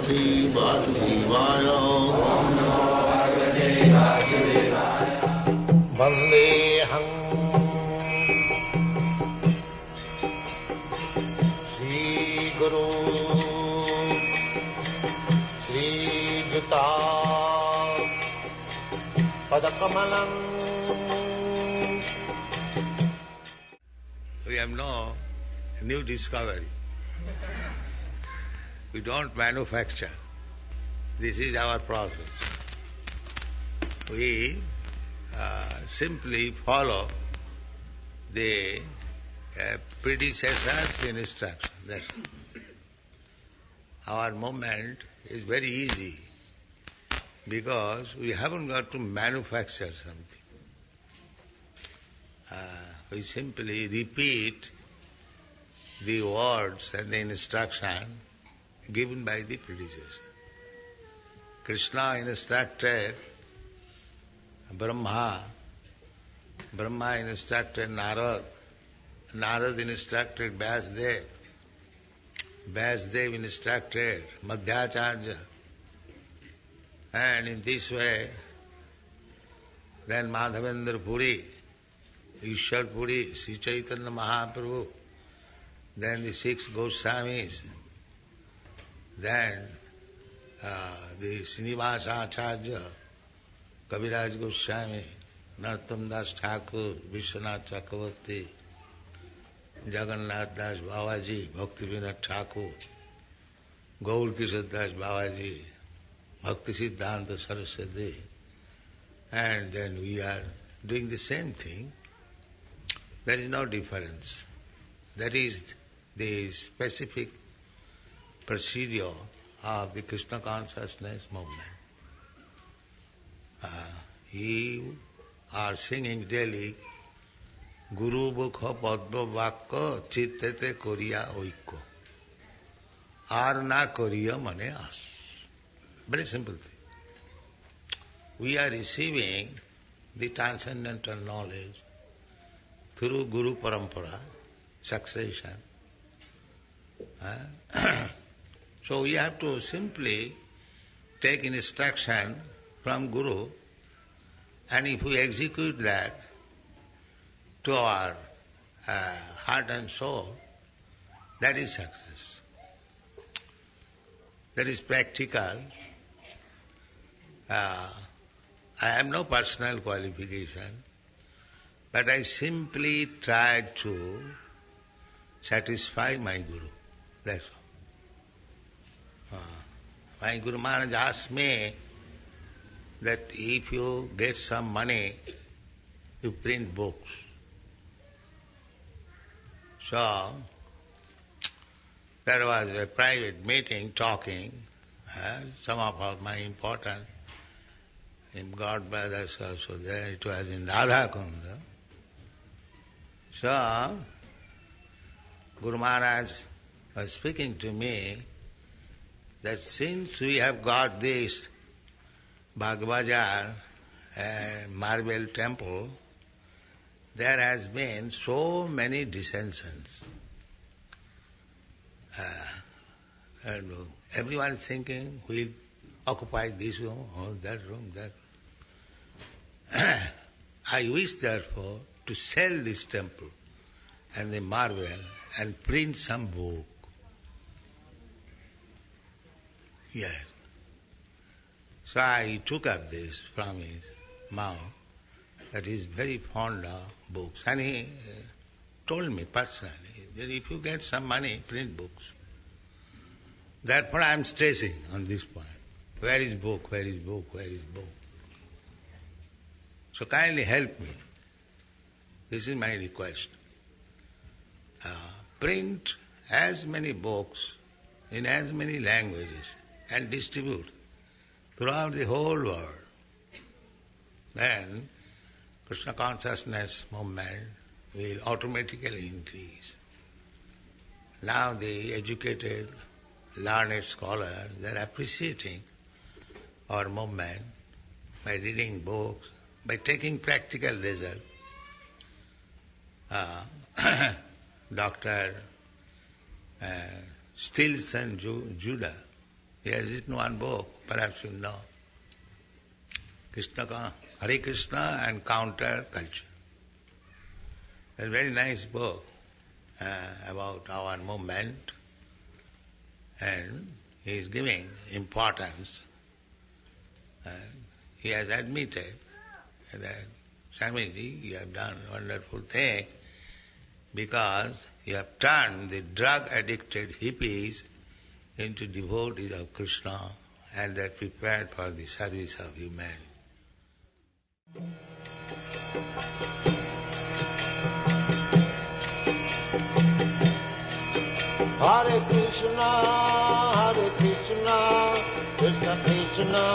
Parvati Vasudevaya. Vandeham Shri Guru Shri Juta Padakamalam. We have no new discovery. We don't manufacture. This is our process. We simply follow the predecessor's instruction. That's it. Our movement is very easy because we haven't got to manufacture something. We simply repeat the words and the instruction given by the predecessor. Krishna instructed Brahma, Brahma instructed Narad, Narad instructed Vyasdev, Vyasdev instructed Madhyacharya, and in this way then Madhavendra Puri, Ishwar Puri, Sri Chaitanya Mahaprabhu, then the 6 Goswamis, then the Srinivasa Acharya, Kaviraj Goswami, Narottam Das Thakur, Vishwanath Chakravarti, Jagannath Das Babaji, Bhakti Vinod Thakur, Gaur Kishore Das Babaji, Bhakti Siddhanta Saraswati, and then we are doing the same thing. There is no difference. That is the specific procedure of the Krishna consciousness movement. You are singing daily Guru Bukha Padma Vakka Chittete Koriya Oikko. Arna Koriya Mane As. Very simple thing. We are receiving the transcendental knowledge through Guru Parampara, succession. So we have to simply take instruction from Guru, and if we execute that to our heart and soul, that is success. That is practical. I have no personal qualification, but I simply try to satisfy my Guru. That's all. My Guru Maharaj asked me that if you get some money, you print books. So, there was a private meeting talking, some of my important God brothers also there, it was in Radha Kunda. So, Guru Maharaj was speaking to me that since we have got this Bhagavajar marble temple, there has been so many dissensions. And everyone is thinking, we'll occupy this room or that room, that room. I wish therefore to sell this temple and the marble and print some book. Yes. So I took up this from his mouth, that he is very fond of books. And he told me personally that if you get some money, print books. Therefore I am stressing on this point. Where is book? Where is book? Where is book? So kindly help me. This is my request. Print as many books in as many languages and distribute throughout the whole world. Then Krishna consciousness movement will automatically increase. Now the educated, learned scholars, they are appreciating our movement by reading books, by taking practical result. Dr. Stilson Judah He has written one book, perhaps you know, Hare Krishna and Counter Culture. It's a very nice book about our movement, and he is giving importance. He has admitted that, Swamiji, you have done a wonderful thing because you have turned the drug-addicted hippies into devotees of Krishna, and they are prepared for the service of humanity. Hare Krishna, Krishna Krishna,